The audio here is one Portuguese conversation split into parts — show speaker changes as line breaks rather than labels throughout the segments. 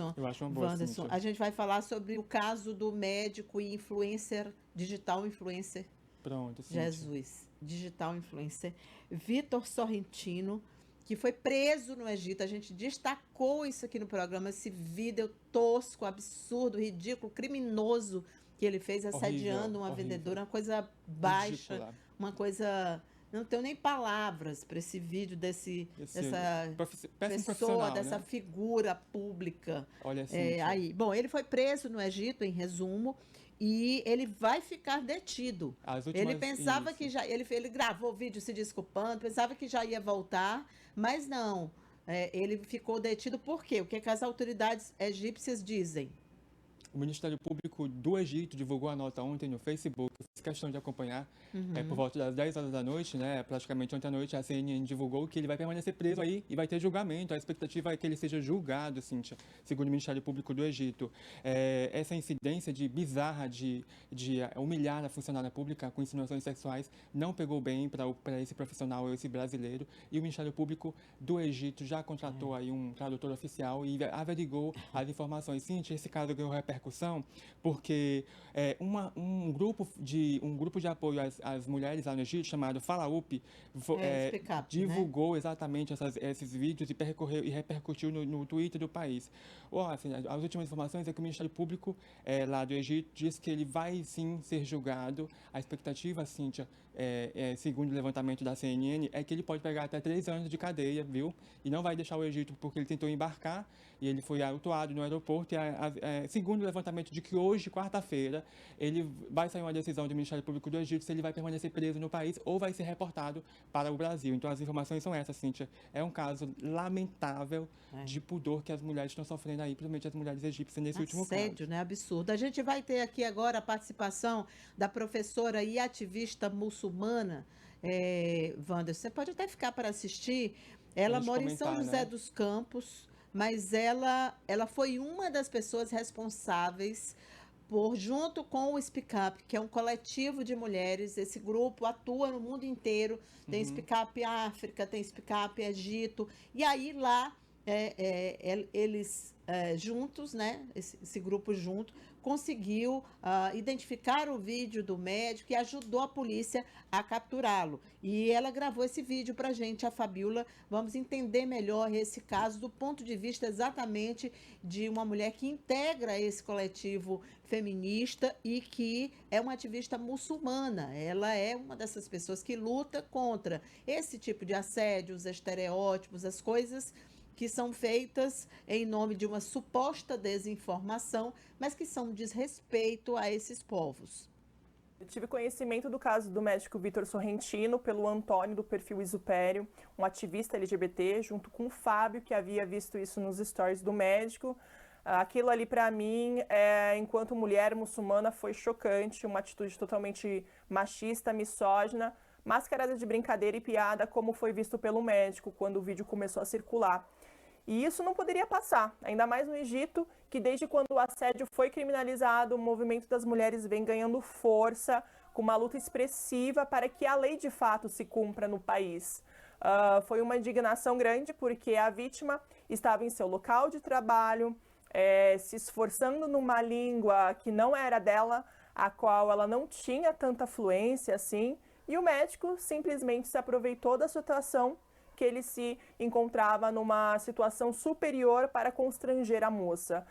Wanderson.
Eu acho uma boa,
Wanderson,
Cíntia.
a gente vai falar sobre o caso do médico e influencer, digital influencer,
Pronto, Cíntia.
Jesus, digital influencer, Vitor Sorrentino, que foi preso no Egito. A gente destacou isso aqui no programa, esse vídeo tosco, absurdo, ridículo, criminoso que ele fez
Horrível,
assediando uma
horrível.
vendedora, uma coisa baixa,
Ridícula.
uma coisa. Não tenho nem palavras para esse vídeo
Esse
dessa
péssimo
pessoa,
profissional,
dessa
né?
figura pública.
Olha,
É,
Cíntia.
aí, bom, ele foi preso no Egito, em resumo, e ele vai ficar detido.
As
Ele
últimas.
pensava que
Isso.
já. Ele gravou o vídeo se desculpando, pensava que já ia voltar, mas não. É, ele ficou detido por quê? O que, que as autoridades egípcias dizem?
O Ministério Público do Egito divulgou a nota ontem no Facebook, eu fiz questão de acompanhar, por
Uhum.
volta das 10 horas da noite, né, praticamente ontem à noite, a CNN divulgou que ele vai permanecer preso aí e vai ter julgamento. A expectativa é que ele seja julgado, Cíntia, segundo o Ministério Público do Egito. Essa incidência bizarra de humilhar a funcionária pública com insinuações sexuais não pegou bem para esse profissional, esse brasileiro, e o Ministério Público do Egito já contratou aí um tradutor oficial e averigou as informações. Cíntia, esse caso ganhou repercussão porque um grupo de apoio às mulheres lá no Egito, chamado Falaúp,
Speak Up, né?
divulgou exatamente esses vídeos e repercutiu no Twitter do país. Assim, as últimas informações é que o Ministério Público lá do Egito diz que ele vai sim ser julgado. A expectativa, Cíntia, segundo o levantamento da CNN, é que ele pode pegar até 3 anos de cadeia, viu? E não vai deixar o Egito porque ele tentou embarcar e ele foi autuado no aeroporto. Segundo o levantamento de que hoje, quarta-feira, ele vai sair uma decisão do Ministério Público do Egito se ele vai permanecer preso no país ou vai ser reportado para o Brasil. Então as informações são essas, Cíntia. É um caso lamentável de pudor que as mulheres estão sofrendo aí, principalmente as mulheres egípcias nesse último caso.
Assédio, né? Absurdo. A gente vai ter aqui agora a participação da professora e ativista muçulmana, Wanderson. Você pode até ficar para assistir.
Pra
Ela
gente
mora em São
comentar,
José
né?
dos Campos, mas ela foi uma das pessoas responsáveis por, junto com o Speak Up, que é um coletivo de mulheres. Esse grupo atua no mundo inteiro. Tem
Uhum.
Speak Up África, tem Speak Up Egito. E aí lá eles juntos, né? Esse grupo junto conseguiu identificar o vídeo do médico e ajudou a polícia a capturá-lo. E ela gravou esse vídeo para a gente, a Fabiola. Vamos entender melhor esse caso do ponto de vista exatamente de uma mulher que integra esse coletivo feminista e que é uma ativista muçulmana. Ela é uma dessas pessoas que luta contra esse tipo de assédio, os estereótipos, as coisas que são feitas em nome de uma suposta desinformação, mas que são desrespeito a esses povos.
Eu tive conhecimento do caso do médico Vitor Sorrentino pelo Antônio, do perfil Isupério, um ativista LGBT, junto com o Fábio, que havia visto isso nos stories do médico. Aquilo ali, para mim, enquanto mulher muçulmana, foi chocante, uma atitude totalmente machista, misógina, mascarada de brincadeira e piada, como foi visto pelo médico quando o vídeo começou a circular. E isso não poderia passar, ainda mais no Egito, que desde quando o assédio foi criminalizado, o movimento das mulheres vem ganhando força, com uma luta expressiva para que a lei de fato se cumpra no país. Foi uma indignação grande porque a vítima estava em seu local de trabalho, se esforçando numa língua que não era dela, a qual ela não tinha tanta fluência assim, e o médico simplesmente se aproveitou da situação que ele se encontrava numa situação superior para constranger a moça.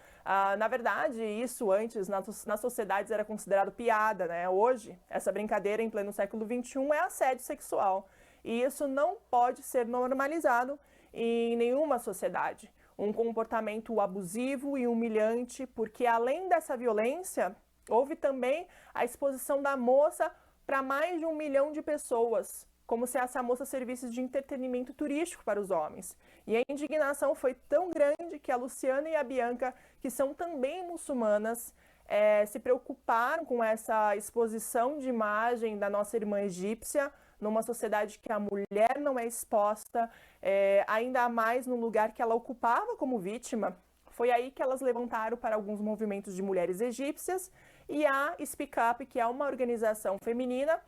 Na verdade, isso antes, nas sociedades, era considerado piada, né? Hoje, essa brincadeira em pleno século XXI é assédio sexual. E isso não pode ser normalizado em nenhuma sociedade. Um comportamento abusivo e humilhante, porque além dessa violência, houve também a exposição da moça para mais de 1 milhão de pessoas, como se essa moça servisse de entretenimento turístico para os homens. E a indignação foi tão grande que a Luciana e a Bianca, que são também muçulmanas, se preocuparam com essa exposição de imagem da nossa irmã egípcia, numa sociedade que a mulher não é exposta, ainda mais no lugar que ela ocupava como vítima. Foi aí que elas levantaram para alguns movimentos de mulheres egípcias, e a Speak Up, que é uma organização feminina,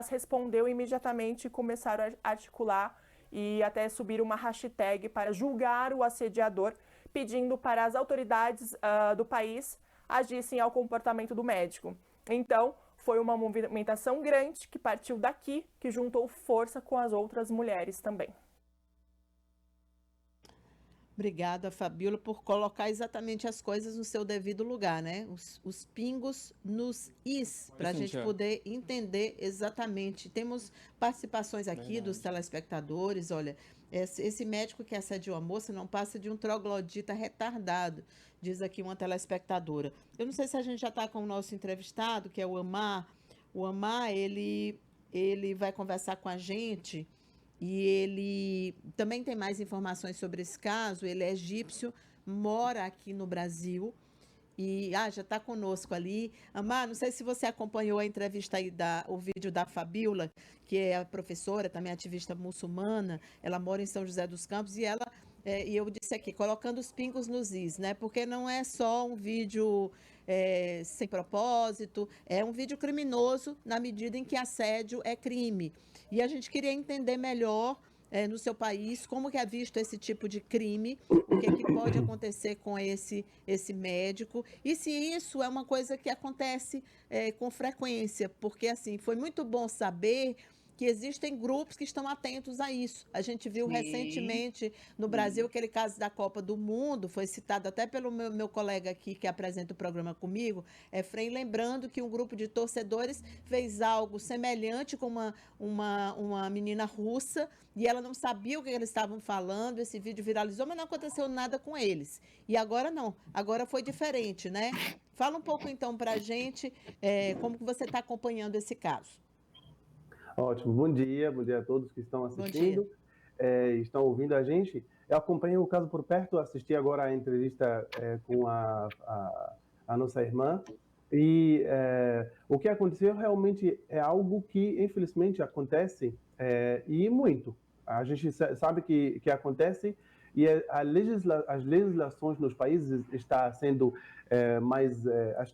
respondeu imediatamente e começaram a articular e até subir uma hashtag para julgar o assediador, pedindo para as autoridades do país agissem ao comportamento do médico. Então, foi uma movimentação grande que partiu daqui, que juntou força com as outras mulheres também.
Obrigada, Fabíola, por colocar exatamente as coisas no seu devido lugar, né? Os pingos nos is, para a gente poder entender exatamente. Temos participações aqui dos telespectadores. Olha, esse médico que assediou a moça não passa de um troglodita retardado, diz aqui uma telespectadora. Eu não sei se a gente já está com o nosso entrevistado, que é o Amar. O Amar, ele vai conversar com a gente. E ele também tem mais informações sobre esse caso. Ele é egípcio, mora aqui no Brasil e já está conosco ali. Amar, não sei se você acompanhou a entrevista aí, o vídeo da Fabíola, que é a professora, também ativista muçulmana. Ela mora em São José dos Campos e ela, e eu disse aqui, colocando os pingos nos is, né? Porque não é só um vídeo sem propósito, é um vídeo criminoso na medida em que assédio é crime. E a gente queria entender melhor no seu país como que é visto esse tipo de crime, o que pode acontecer com esse médico e se isso é uma coisa que acontece com frequência, porque assim, foi muito bom saber que existem grupos que estão atentos a isso. A gente viu recentemente no Brasil aquele caso da Copa do Mundo, foi citado até pelo meu colega aqui que apresenta o programa comigo, Efraim, lembrando que um grupo de torcedores fez algo semelhante com uma menina russa e ela não sabia o que eles estavam falando, esse vídeo viralizou, mas não aconteceu nada com eles. E agora não, agora foi diferente, né? Fala um pouco então para a gente como que você está acompanhando esse caso.
Ótimo, bom dia a todos que estão assistindo, estão ouvindo a gente. Eu acompanho o caso por perto, assisti agora a entrevista com a nossa irmã, e o que aconteceu realmente é algo que, infelizmente, acontece, e muito. A gente sabe que acontece, e as legislações nos países está sendo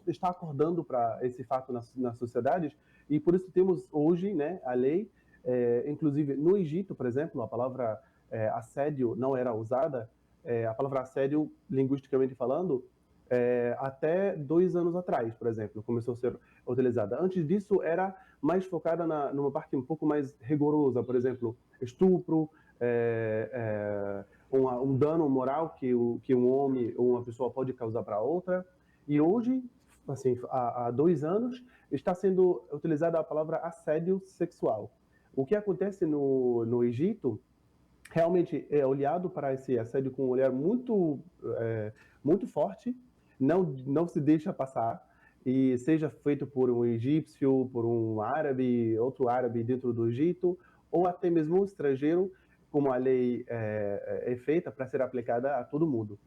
está acordando para esse fato nas sociedades, e por isso temos hoje, né, a lei, inclusive no Egito, por exemplo, a palavra assédio não era usada, a palavra assédio, linguisticamente falando, até 2 anos atrás, por exemplo, começou a ser utilizada. Antes disso, era mais focada numa parte um pouco mais rigorosa, por exemplo, estupro, um dano moral que um homem ou uma pessoa pode causar para outra. E hoje, assim, há 2 anos, está sendo utilizada a palavra assédio sexual. O que acontece no Egito, realmente é olhado para esse assédio com um olhar muito forte, não se deixa passar, e seja feito por um egípcio, por um árabe, outro árabe dentro do Egito, ou até mesmo um estrangeiro, como a lei é feita para ser aplicada a todo mundo.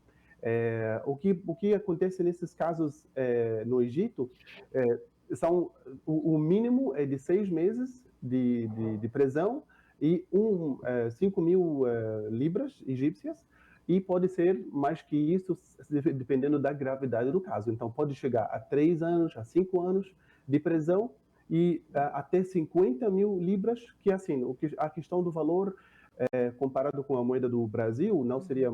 O que acontece nesses casos no Egito o mínimo é de 6 meses de prisão e 5.000 libras egípcias, e pode ser mais que isso dependendo da gravidade do caso. Então pode chegar a 3 anos, a 5 anos de prisão e até 50.000 libras, que assim, a questão do valor comparado com a moeda do Brasil, não seria,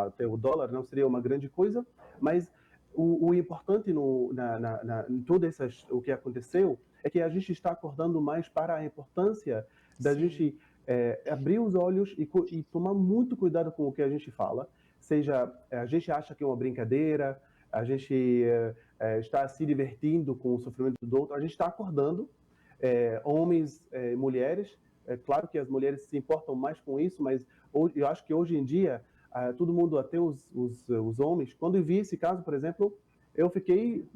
até o dólar, não seria uma grande coisa, mas o importante em tudo o que aconteceu é que a gente está acordando mais para a importância da gente abrir os olhos e tomar muito cuidado com o que a gente fala, seja a gente acha que é uma brincadeira, a gente está se divertindo com o sofrimento do outro, a gente está acordando, homens, mulheres. É claro que as mulheres se importam mais com isso, mas eu acho que hoje em dia, todo mundo, até os homens, quando eu vi esse caso, por exemplo, eu fiquei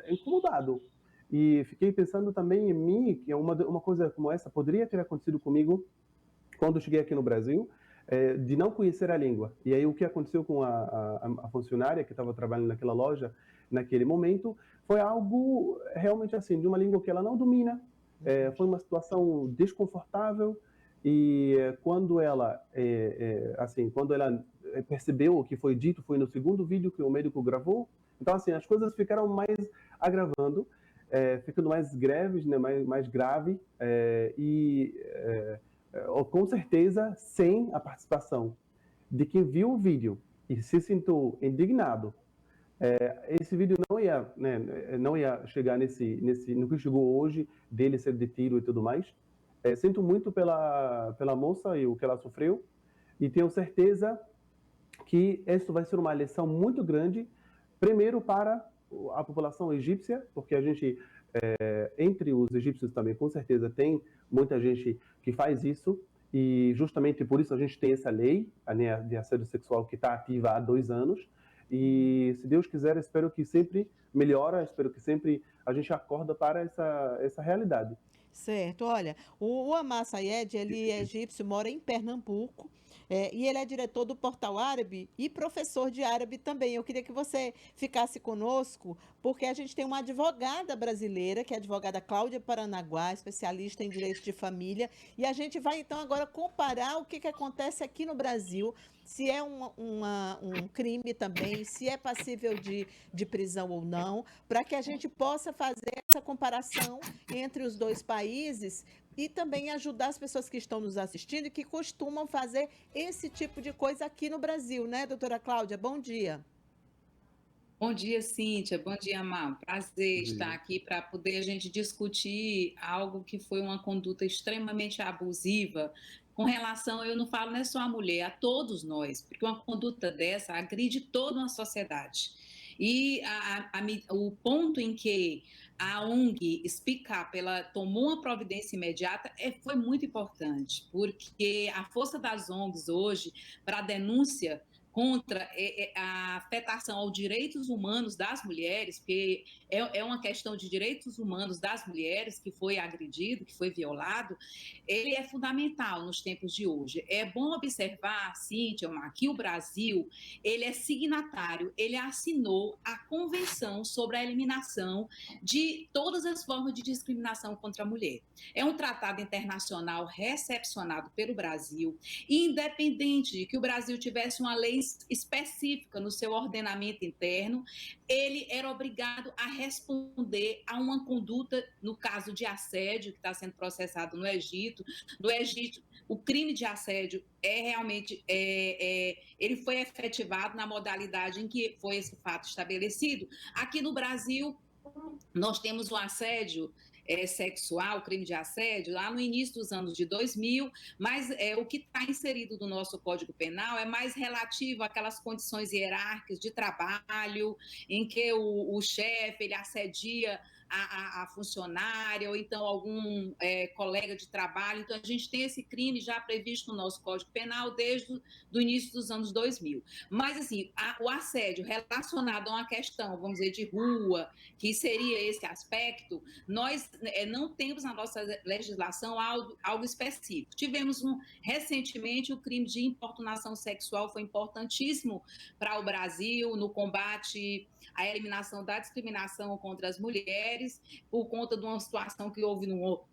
incomodado. E fiquei pensando também em mim, que uma coisa como essa poderia ter acontecido comigo quando eu cheguei aqui no Brasil, de não conhecer a língua. E aí o que aconteceu com a funcionária que estava trabalhando naquela loja, naquele momento, foi algo realmente assim, de uma língua que ela não domina. Foi uma situação desconfortável, e quando ela percebeu o que foi dito, foi no segundo vídeo que o médico gravou. Então assim, as coisas ficaram mais agravando, ficando mais graves, né, mais grave, com certeza sem a participação de quem viu o vídeo. e se sinto indignado. Esse vídeo não ia, né, não ia chegar no que chegou hoje, dele ser detido e tudo mais. Sinto muito pela moça e o que ela sofreu, e tenho certeza que isso vai ser uma lição muito grande, primeiro para a população egípcia, porque a gente, entre os egípcios também, com certeza, tem muita gente que faz isso, e justamente por isso a gente tem essa lei, né, de assédio sexual que está ativa há 2 anos, e se Deus quiser, espero que sempre melhora, espero que sempre a gente acorda para essa realidade.
Certo, olha, o Amar Sayed, ele é egípcio, mora em Pernambuco, e ele é diretor do Portal Árabe e professor de árabe também. Eu queria que você ficasse conosco, porque a gente tem uma advogada brasileira, que é a advogada Cláudia Paranaguá, especialista em direito de família, e a gente vai então agora comparar o que acontece aqui no Brasil, se é um crime também, se é passível de prisão ou não, para que a gente possa fazer essa comparação entre os dois países e também ajudar as pessoas que estão nos assistindo e que costumam fazer esse tipo de coisa aqui no Brasil, né, doutora Cláudia? Bom dia.
Bom dia, Cíntia. Bom dia, Amar. Prazer estar
Dia.
aqui para poder a gente discutir algo que foi uma conduta extremamente abusiva com relação, eu não falo não é só a mulher, a todos nós, porque uma conduta dessa agride toda uma sociedade. E o ponto em que a ONG Speak Up, ela tomou uma providência imediata foi muito importante, porque a força das ONGs hoje para a denúncia contra a afetação aos direitos humanos das mulheres, porque é uma questão de direitos humanos das mulheres que foi agredido, que foi violado, ele é fundamental nos tempos de hoje. É bom observar, Cíntia, que o Brasil, ele é signatário, ele assinou a Convenção sobre a Eliminação de todas as formas de discriminação contra a mulher. É um tratado internacional recepcionado pelo Brasil, e independente de que o Brasil tivesse uma lei específica no seu ordenamento interno, ele era obrigado a responder a uma conduta, no caso de assédio, que está sendo processado no Egito. No Egito, o crime de assédio ele foi efetivado na modalidade em que foi esse fato estabelecido. Aqui no Brasil, nós temos o assédio sexual, crime de assédio, lá no início dos anos de 2000, mas o que está inserido no nosso Código Penal é mais relativo àquelas condições hierárquicas de trabalho, em que o chefe ele assedia a funcionária ou então algum colega de trabalho. Então, a gente tem esse crime já previsto no nosso Código Penal desde o início dos anos 2000. Mas, assim, o assédio relacionado a uma questão, vamos dizer, de rua, que seria esse aspecto, nós não temos na nossa legislação algo específico. Tivemos recentemente o crime de importunação sexual, foi importantíssimo para o Brasil no combate à eliminação da discriminação contra as mulheres, por conta de uma situação que houve no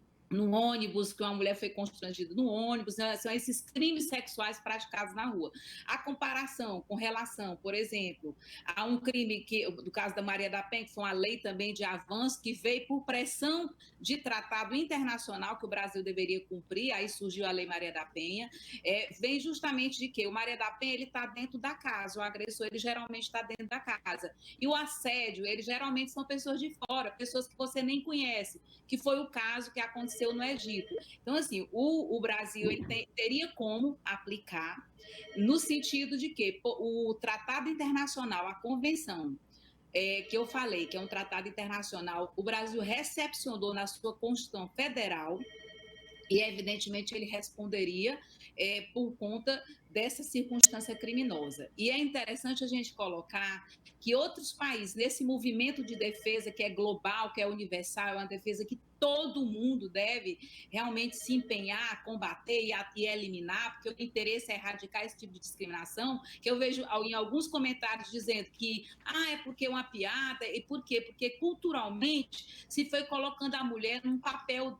ônibus, que uma mulher foi constrangida no ônibus, né? São esses crimes sexuais praticados na rua. A comparação com relação, por exemplo, a um crime do caso da Maria da Penha, que foi uma lei também de avanço, que veio por pressão de tratado internacional que o Brasil deveria cumprir, aí surgiu a Lei Maria da Penha, vem justamente de que o Maria da Penha ele está dentro da casa, o agressor ele geralmente está dentro da casa, e o assédio, ele geralmente são pessoas de fora, pessoas que você nem conhece, que foi o caso que aconteceu no Egito. Então, assim, o Brasil ele teria como aplicar no sentido de que o Tratado Internacional, a Convenção, que eu falei, que é um tratado internacional, o Brasil recepcionou na sua Constituição Federal e, evidentemente, ele responderia por conta dessa circunstância criminosa. E é interessante a gente colocar que outros países, nesse movimento de defesa que é global, que é universal, é uma defesa que todo mundo deve realmente se empenhar, combater e eliminar, porque o interesse é erradicar esse tipo de discriminação, que eu vejo em alguns comentários dizendo que é porque é uma piada, e por quê? Porque culturalmente se foi colocando a mulher num papel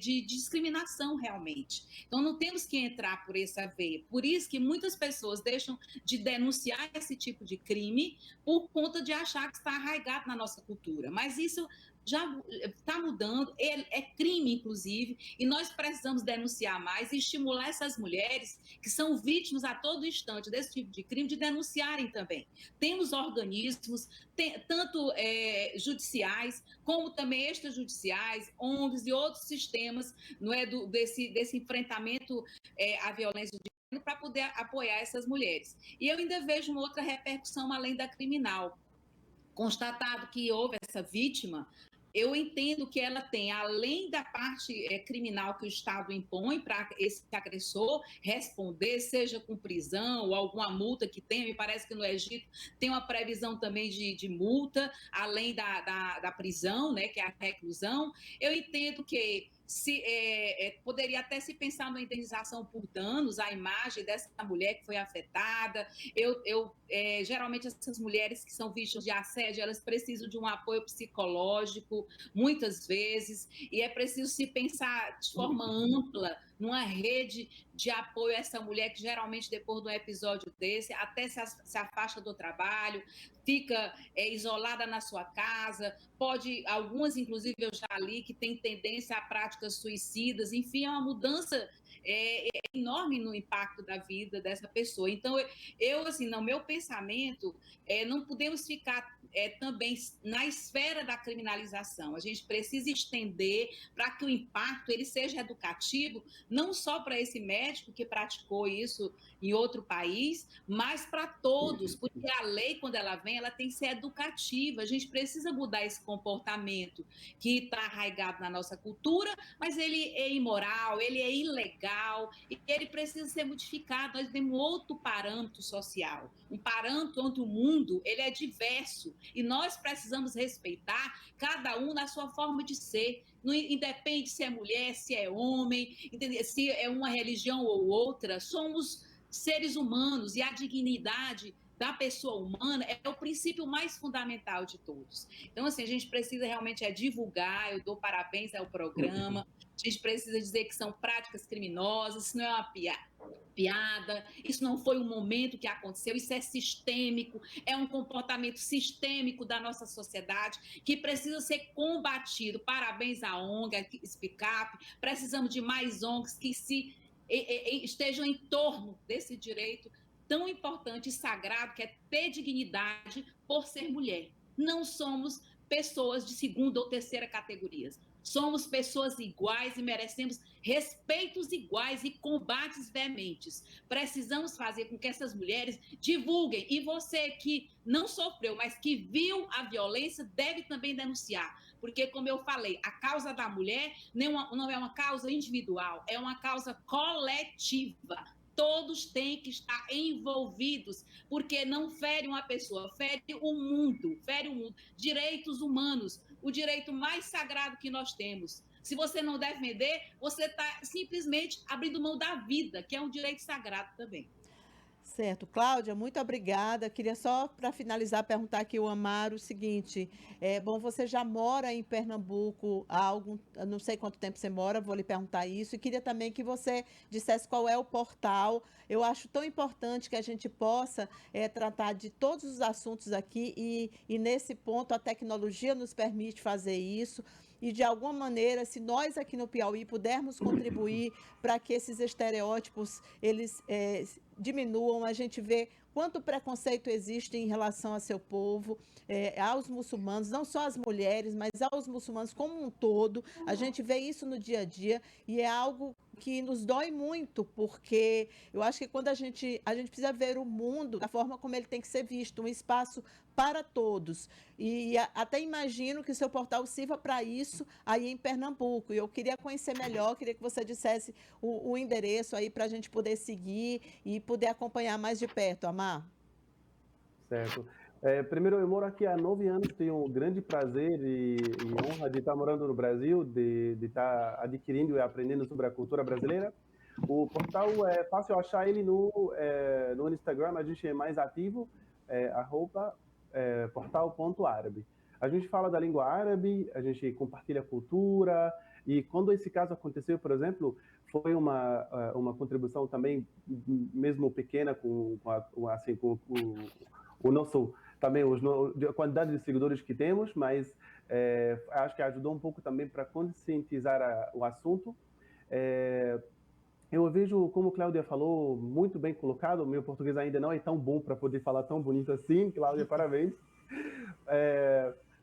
de discriminação realmente. Então não temos que entrar por essa veia. Por isso que muitas pessoas deixam de denunciar esse tipo de crime por conta de achar que está arraigado na nossa cultura. Mas isso já está mudando, é crime, inclusive, e nós precisamos denunciar mais e estimular essas mulheres que são vítimas a todo instante desse tipo de crime, de denunciarem também. Temos organismos, tanto judiciais, como também extrajudiciais, ONGs e outros sistemas, não é, desse enfrentamento à violência de gênero, para poder apoiar essas mulheres. E eu ainda vejo uma outra repercussão além da criminal. Constatado que houve essa vítima, eu entendo que ela tem, além da parte criminal que o Estado impõe para esse agressor responder, seja com prisão ou alguma multa que tenha, me parece que no Egito tem uma previsão também de multa, além da prisão, né, que é a reclusão. Eu entendo que poderia até se pensar numa indenização por danos à imagem dessa mulher que foi afetada. Geralmente essas mulheres que são vítimas de assédio, elas precisam de um apoio psicológico, muitas vezes, e é preciso se pensar de forma ampla numa rede de apoio a essa mulher que geralmente depois de um episódio desse até se afasta do trabalho, fica isolada na sua casa, algumas inclusive eu já li que tem tendência a práticas suicidas, enfim, é uma mudança enorme no impacto da vida dessa pessoa. Então, eu assim, no meu pensamento, não podemos ficar também na esfera da criminalização. A gente precisa estender para que o impacto ele seja educativo, não só para esse médico que praticou isso em outro país, mas para todos, porque a lei, quando ela vem, ela tem que ser educativa. A gente precisa mudar esse comportamento que está arraigado na nossa cultura, mas ele é imoral, ele é ilegal, e ele precisa ser modificado. Nós temos outro parâmetro social, um parâmetro onde o mundo ele é diverso, e nós precisamos respeitar cada um na sua forma de ser. Não independe se é mulher, se é homem, se é uma religião ou outra, somos seres humanos, e a dignidade da pessoa humana é o princípio mais fundamental de todos. Então, assim, a gente precisa realmente divulgar, eu dou parabéns ao programa, a gente precisa dizer que são práticas criminosas, isso não é uma piada, isso não foi um momento que aconteceu, isso é sistêmico, é um comportamento sistêmico da nossa sociedade que precisa ser combatido. Parabéns à ONG, à Speak Up, precisamos de mais ONGs que estejam em torno desse direito tão importante e sagrado que é ter dignidade por ser mulher. Não somos pessoas de segunda ou terceira categorias. Somos pessoas iguais e merecemos respeitos iguais e combates veementes. Precisamos fazer com que essas mulheres divulguem. E você que não sofreu, mas que viu a violência, deve também denunciar. Porque, como eu falei, a causa da mulher não é uma causa individual, é uma causa coletiva. Todos têm que estar envolvidos, porque não fere uma pessoa, fere o mundo. Direitos humanos, o direito mais sagrado que nós temos. Se você não defender, você está simplesmente abrindo mão da vida, que é um direito sagrado também.
Certo. Cláudia, muito obrigada. Queria só, para finalizar, perguntar aqui ao Amaro o seguinte. Bom, você já mora em Pernambuco há não sei quanto tempo você mora, vou lhe perguntar isso. E queria também que você dissesse qual é o portal. Eu acho tão importante que a gente possa tratar de todos os assuntos aqui e nesse ponto, a tecnologia nos permite fazer isso. E, de alguma maneira, se nós aqui no Piauí pudermos contribuir para que esses estereótipos eles diminuam, a gente vê quanto preconceito existe em relação a seu povo, aos muçulmanos, não só as mulheres, mas aos muçulmanos como um todo. A gente vê isso no dia a dia e é algo que nos dói muito, porque eu acho que quando a gente precisa ver o mundo da forma como ele tem que ser visto, um espaço para todos. E até imagino que o seu portal sirva para isso aí em Pernambuco. E eu queria conhecer melhor, queria que você dissesse o endereço aí para a gente poder seguir e poder acompanhar mais de perto, Amar.
Certo. Primeiro, eu moro aqui há 9 anos, tenho um grande prazer e honra de estar morando no Brasil, de estar adquirindo e aprendendo sobre a cultura brasileira. O portal é fácil achar ele no Instagram, a gente é mais ativo, @portal.árabe. A gente fala da língua árabe, a gente compartilha cultura, e quando esse caso aconteceu, por exemplo, foi uma contribuição também, mesmo pequena, assim, com o nosso, também a quantidade de seguidores que temos, mas acho que ajudou um pouco também para conscientizar o assunto. Eu vejo, como a Cláudia falou, muito bem colocado. O meu português ainda não é tão bom para poder falar tão bonito assim. Cláudia, parabéns.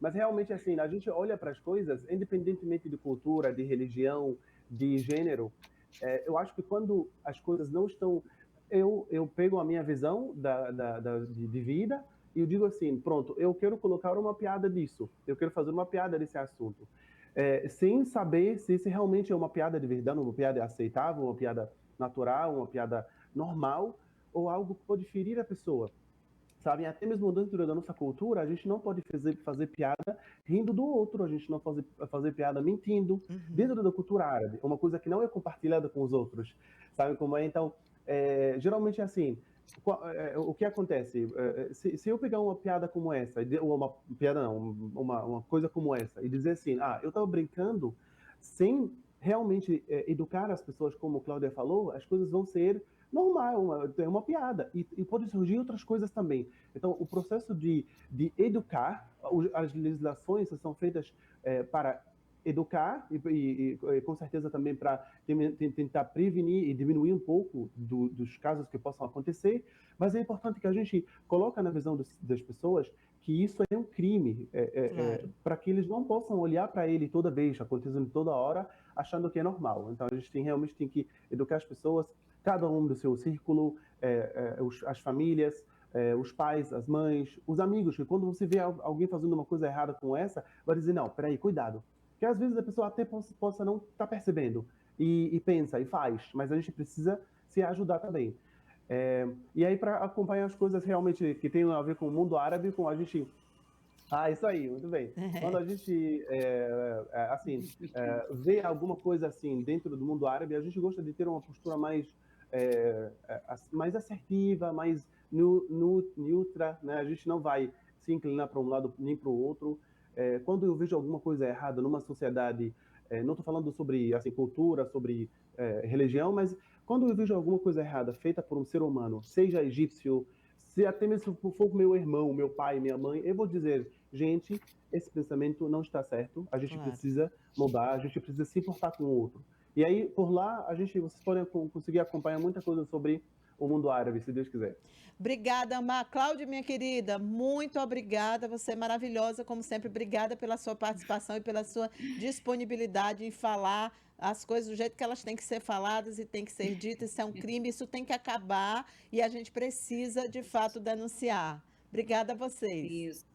Mas realmente, assim, a gente olha para as coisas, independentemente de cultura, de religião, de gênero. Eu acho que quando as coisas não estão... Eu pego a minha visão de vida e eu digo assim, pronto, eu quero colocar uma piada disso. Eu quero fazer uma piada desse assunto. Sem saber se isso realmente é uma piada de verdade, uma piada aceitável, uma piada natural, uma piada normal, ou algo que pode ferir a pessoa. Sabe? Até mesmo dentro da nossa cultura, a gente não pode fazer piada rindo do outro, a gente não pode fazer piada mentindo. Dentro da cultura árabe, uma coisa que não é compartilhada com os outros. Sabe como é? Então, geralmente é assim. O que acontece? Se eu pegar uma piada como essa, ou uma piada não, uma coisa como essa, e dizer assim, eu estava brincando, sem realmente educar as pessoas, como a Cláudia falou, as coisas vão ser normal, é uma piada, e pode surgir outras coisas também. Então, o processo de educar, as legislações são feitas para educar e com certeza também para tentar prevenir e diminuir um pouco dos casos que possam acontecer, mas é importante que a gente coloque na visão das pessoas que isso é um crime,
Claro.
para que eles não possam olhar para ele toda vez, acontecendo toda hora, achando que é normal. Então a gente realmente tem que educar as pessoas, cada um do seu círculo, as famílias, os pais, as mães, os amigos, que quando você vê alguém fazendo uma coisa errada com essa, vai dizer, não, peraí, cuidado. Porque às vezes a pessoa até possa não estar percebendo e pensa e faz, mas a gente precisa se ajudar também. E aí, para acompanhar as coisas realmente que tem a ver com o mundo árabe, com a gente... isso aí, muito bem. Quando a gente, vê alguma coisa assim dentro do mundo árabe, a gente gosta de ter uma postura mais assertiva, mais neutra, né? A gente não vai se inclinar para um lado nem para o outro. Quando eu vejo alguma coisa errada numa sociedade, não estou falando sobre assim, cultura, sobre religião, mas quando eu vejo alguma coisa errada feita por um ser humano, seja egípcio, se até mesmo for meu irmão, meu pai, minha mãe, eu vou dizer, gente, esse pensamento não está certo, a gente
Claro.
precisa mudar, a gente precisa se importar com o outro. E aí, por lá, vocês podem conseguir acompanhar muita coisa sobre o mundo árabe, se Deus quiser.
Obrigada, Cláudia, minha querida, muito obrigada. Você é maravilhosa, como sempre. Obrigada pela sua participação e pela sua disponibilidade em falar as coisas do jeito que elas têm que ser faladas e têm que ser ditas. Isso é um crime, isso tem que acabar e a gente precisa, de fato, denunciar. Obrigada a vocês.
Isso.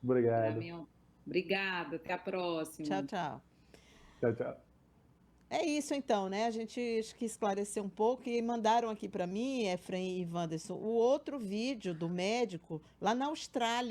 Obrigado.
Obrigada, até a próxima.
Tchau, tchau.
Tchau, tchau.
É isso então, né? A gente quis esclarecer um pouco e mandaram aqui para mim, Efraim e Wanderson, o outro vídeo do médico lá na Austrália.